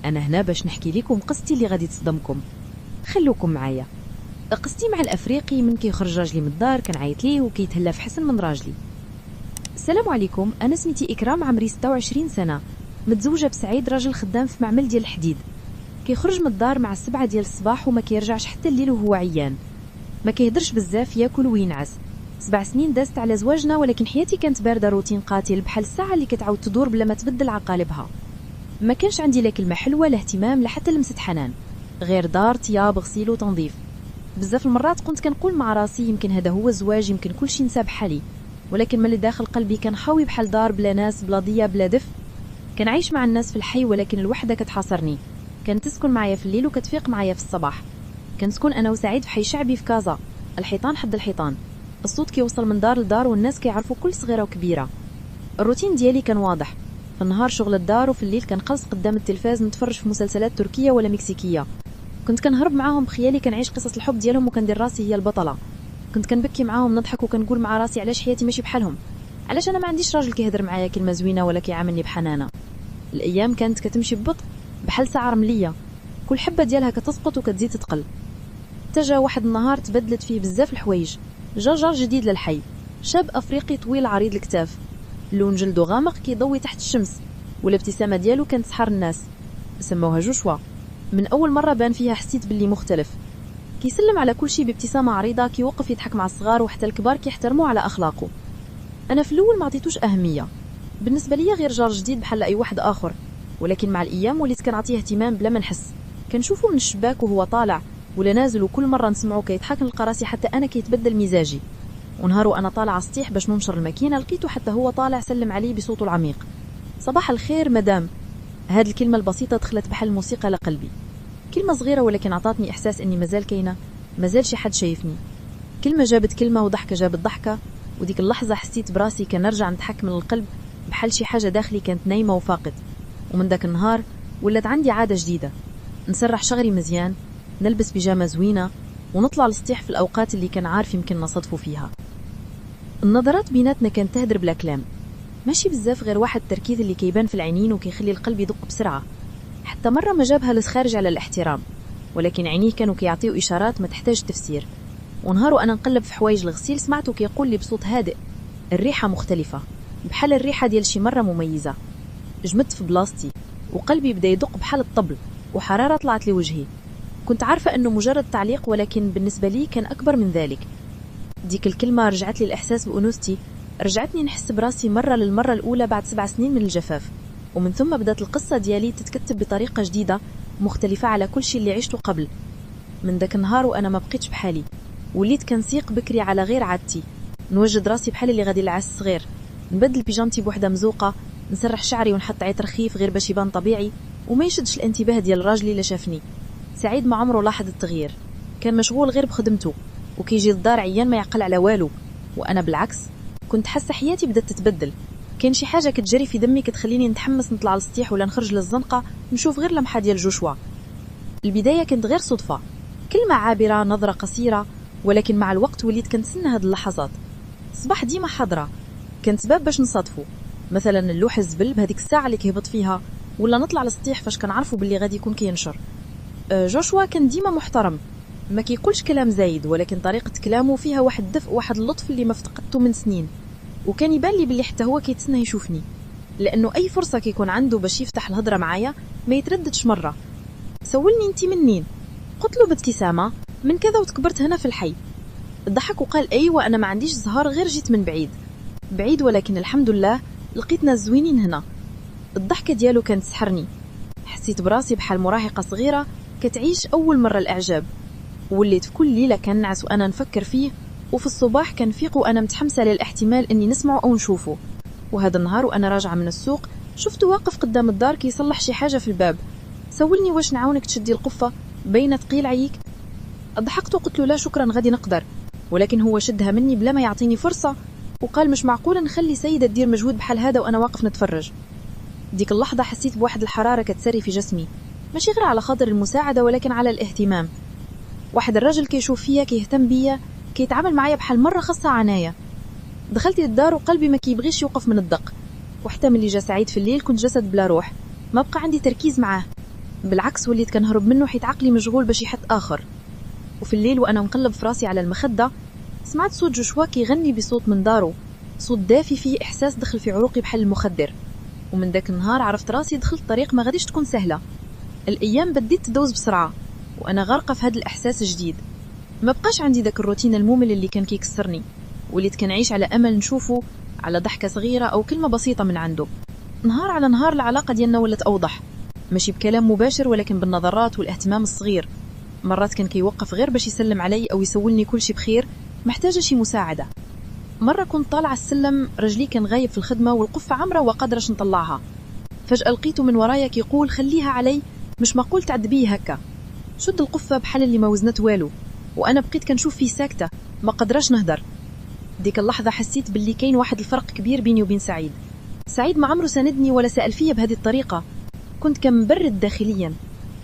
أنا هنا باش نحكي لكم قصتي اللي غادي تصدمكم. خلوكم معايا. قصتي مع الأفريقي من كيخرج راجلي من الدار كنعيط ليه وكيتهلا في حسن من راجلي. السلام عليكم، أنا سميتي إكرام، عمري 26 سنة، متزوجة بسعيد، راجل خدام في معمل ديال الحديد. كيخرج من الدار مع 7 ديال الصباح وما كيرجعش حتى الليل وهو عيان. ما كيهدرش بزاف، ياكل وينعس. 7 سنين دازت على زواجنا، ولكن حياتي كانت باردة، روتين قاتل بحال الساعة اللي كتعاود تدور بلا ما تبدل عقالبها. ما كانش عندي لا كلمة حلوة لا اهتمام لا حتى لمسة حنان، غير دار طياب غسيل وتنظيف. بزاف المرات كنت كنقول مع راسي يمكن هذا هو الزواج، يمكن كل شيء نسى بحالي، ولكن من اللي داخل قلبي كان خاوي بحال دار بلا ناس، بلا ضيا، بلا دفء. كنعيش مع الناس في الحي ولكن الوحدة كتحاصرني. كانت تسكن معايا في الليل وكتفيق معايا في الصباح. كنسكن انا وسعيد في حي شعبي في كازا، الحيطان حد الحيطان، الصوت كيوصل من دار لدار والناس كيعرفوا كل صغيرة وكبيرة. الروتين ديالي كان واضح، في النهار شغل الدار وفي الليل كنقلص قدام التلفاز نتفرج في مسلسلات تركية ولا مكسيكية. كنت كنهرب معاهم بخيالي، كنعيش قصص الحب ديالهم وكندير راسي هي البطلة. كنت كنبكي معاهم نضحك وكنقول مع راسي علاش حياتي ماشي بحالهم، علاش انا ما عنديش راجل كيهضر معايا كلمة زوينة ولا كيعاملني بحنانة. الايام كانت كتمشي ببطء بحال ساعة رملية، كل حبة ديالها كتسقط وكتزيد تتقل. تجا واحد النهار تبدلت فيه بزاف الحوايج. جا جار جديد للحي، شاب افريقي طويل عريض الكتاف، لون جلدو غامق كيضوي تحت الشمس، والابتسامة ديالو كانت تسحر الناس. سموها جوشوا. من اول مرة بان فيها حسيت باللي مختلف. كيسلم على كل شيء بابتسامة عريضة، كيوقف يضحك مع الصغار وحتى الكبار كيحترموا على اخلاقه. انا في الاول ما عطيتوش اهمية، بالنسبة لي غير جار جديد بحال اي واحد اخر، ولكن مع الايام وليت كنعطيه اهتمام بلا ما نحس. كنشوفه من الشباك وهو طالع ولا نازل، وكل مرة نسمعه كيضحك نلقى راسي حتى انا كيتبدل مزاجي. ونهار وانا طالعه السطيح باش ننشر الماكينه لقيته حتى هو طالع سلم علي بصوته العميق. صباح الخير مدام. هاد الكلمه البسيطه دخلت بحال الموسيقى لقلبي. كلمه صغيره ولكن عطاتني احساس اني مازال كاينه، مازال شي حد شايفني. كلمه جابت كلمه وضحكه جابت ضحكه، وديك اللحظه حسيت براسي كنرجع نضحك من القلب بحال شي حاجه داخلي كانت نايمه وفاقت. ومن داك النهار ولات عندي عاده جديده، نسرح شغري مزيان، نلبس بيجامه زوينه، ونطلع للسطيح في الاوقات اللي كان عارف يمكن نصدفوا فيها. النظرات بيناتنا كانت تهدر بلا كلام، ماشي بزاف، غير واحد التركيز اللي كيبان في العينين وكيخلي القلب يدق بسرعة. حتى مرة ما جابها للخارج على الاحترام، ولكن عينيه كانوا كيعطيو إشارات ما تحتاج تفسير. ونهار وأنا نقلب في حوايج الغسيل سمعته كيقول لي بصوت هادئ، الريحة مختلفة، بحال الريحة ديال شي مرة مميزة. جمدت في بلاصتي وقلبي بدا يدق بحال الطبل، وحرارة طلعت لوجهي. كنت عارفة أنه مجرد تعليق، ولكن بالنسبة لي كان أكبر من ذلك. ديك الكلمة رجعت لي الإحساس بأنوثتي، رجعتني نحس براسي مرة للمرة الأولى بعد 7 سنين من الجفاف. ومن ثم بدأت القصة ديالي تتكتب بطريقة جديدة مختلفة على كل شيء اللي عشته قبل. من داك النهار وأنا ما بقيتش بحالي، وليت كنسيق بكري على غير عادتي، نوجد راسي بحال اللي غادي للعس صغير، نبدل بيجامتي بوحدة مزوقة، نسرح شعري ونحط عطر خفيف غير باش يبان طبيعي وما يشدش الانتباه ديال راجلي اللي شافني. سعيد ما عمره لاحظ التغيير، كان مشغول غير بخدمته، وكيجي الدار عيان ما يعقل على والو. وانا بالعكس كنت حاسه حياتي بدات تتبدل، كان شي حاجه كتجري في دمي كتخليني نتحمس نطلع للسطيح ولا نخرج للزنقه نشوف غير لمحه ديال جوشوا. البدايه كانت غير صدفه، كلمه عابره، نظره قصيره، ولكن مع الوقت وليت كنتسنى هاد اللحظات. صباح ديما حاضره، كانت سبب باش نصادفوا، مثلا اللوح الزبل بهذيك الساعه اللي كيهبط فيها، ولا نطلع للسطيح فاش كنعرفوا باللي غادي يكون كينشر. جوشوا كان ديما محترم، ما كيقولش كلام زايد، ولكن طريقة كلامه فيها واحد الدفء واحد اللطف اللي ما افتقدته من سنين. وكان يبان لي باللي حتى هو كيتسنى يشوفني، لأنه أي فرصة كيكون عنده باش يفتح الهضرة معايا ما يترددش مرة. سولني انتي منين؟ قلت له بابتسامة من كذا وتكبرت هنا في الحي. ضحك وقال أيوة أنا ما عنديش زهار، غير جيت من بعيد، ولكن الحمد لله لقيت ناس زوينين هنا. الضحكة ديالو كانت تسحرني، حسيت براسي بحال مراهقة صغيرة كتعيش أول مرة الإعجاب. وليت في كل ليلة كنعس وأنا نفكر فيه، وفي الصباح كنفيق وأنا متحمسة للاحتمال أني نسمعه أو نشوفه. وهذا النهار وأنا راجعة من السوق شفته واقف قدام الدار كيصلح شي حاجة في الباب. سولني واش نعاونك تشدي القفة، بين ثقيل عليك. ضحكت وقلت له لا شكرا غادي نقدر، ولكن هو شدها مني بلا ما يعطيني فرصة وقال مش معقول نخلي سيدة تدير مجهود بحال هذا وأنا واقف نتفرج. ديك اللحظة حسيت بواحد الحرارة كتسري في جسمي، ماشي غير على خاطر المساعدة ولكن على الاهتمام. واحد الرجل كيشوف فيا، كيهتم بيا، كيتعامل معايا بحال مرة خاصة عناية. دخلت للدار وقلبي ما كيبغيش يوقف من الدق، وحتى ملي جا سعيد في الليل كنت جسد بلا روح، ما بقى عندي تركيز معاه. بالعكس وليت كنهرب منه حيت عقلي مشغول بشي حد آخر. وفي الليل وأنا نقلب في راسي على المخدة سمعت صوت جوشوا كيغني بصوت من دارو، صوت دافي فيه إحساس دخل في عروقي بحال المخدر. ومن ذاك النهار عرفت راسي دخلت طريق ما غاديش تكون سهلة. الأيام بديت تدوز بسرعة وأنا غارقة في هذا الإحساس الجديد. ما بقاش عندي ذاك الروتين الممل اللي كان كيكسرني، وليت كنعيش على أمل نشوفه، على ضحكة صغيرة أو كلمة بسيطة من عنده. نهار على نهار العلاقة ديالنا ولات أوضح، ماشي بكلام مباشر ولكن بالنظرات والاهتمام الصغير. مرات كان كيوقف غير باش يسلم علي أو يسولني كل شي بخير، محتاجة شي مساعدة. مرة كنت طالعة السلم رجلي كان غايب في الخدمة والقفة عمرة وقادرش نطلعها، فجأة لقيته من ورايا كيقول خليها علي، مش معقول تعذبيه هكا. شد القفة بحال اللي ما وزنت والو، وأنا بقيت كنشوف فيه ساكتة ما قدرش نهدر. ديك اللحظة حسيت باللي كاين واحد الفرق كبير بيني وبين سعيد. سعيد ما عمره ساندني ولا سأل فيا بهذه الطريقة، كنت كمبرد داخليا.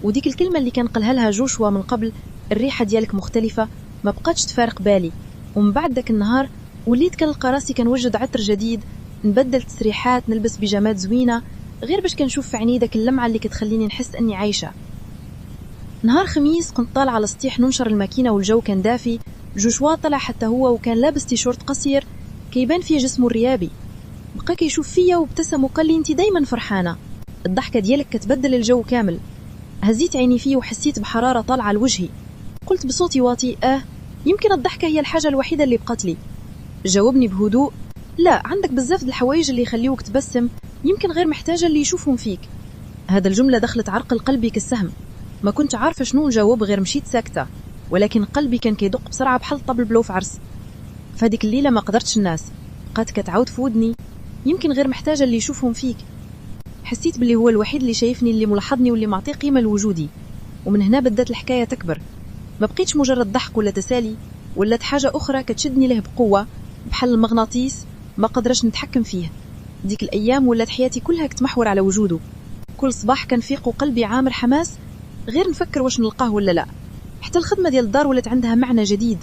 وديك الكلمة اللي كان قالها لها جوشوا من قبل، الريحة ديالك مختلفة، ما بقاتش تفارق بالي. ومن بعد داك النهار وليت كنلقى راسي كنوجد عطر جديد، نبدل تسريحات، نلبس بيجامات زوينة غير باش كنشوف في عيني داك اللمعة اللي كتخليني نحس أني عايشة. نهار خميس كنت طالعة على السطيح ننشر الماكينة والجو كان دافي. جوشوا طلع حتى هو وكان لابس تيشورت قصير كيبان فيه جسمه الريابي. بقى كيشوف فيا وابتسم وقال لي انتي دايما فرحانة، الضحكة ديالك كتبدل الجو كامل. هزيت عيني فيه وحسيت بحرارة طالعة لوجهي. قلت بصوتي واطي يمكن الضحكة هي الحاجة الوحيدة اللي بقات لي. جاوبني بهدوء لا، عندك بزاف د الحوايج اللي يخليوك تبسم، يمكن غير محتاجة اللي يشوفهم فيك. هذا الجملة دخلت عرقل قلبي كالسهم. ما كنت عارفة شنو نجاوب غير مشيت ساكتة، ولكن قلبي كان كيدق بسرعة بحال الطبل بلوف عرس. فهاديك الليلة ما قدرتش الناس، بقات كتعاود في ودني يمكن غير محتاجة اللي يشوفهم فيك. حسيت باللي هو الوحيد اللي شايفني، اللي ملاحظني واللي معطيه قيمة لوجودي. ومن هنا بدات الحكاية تكبر، ما بقيتش مجرد ضحك ولا تسالي، ولات حاجة أخرى كتشدني له بقوة بحال المغناطيس ما قدرش نتحكم فيه. ديك الأيام ولات حياتي كلها كتمحور على وجوده. كل صباح كنفيق وقلبي عامر حماس، غير نفكر واش نلقاه ولا لا. حتى الخدمة ديال الدار ولات عندها معنى جديد،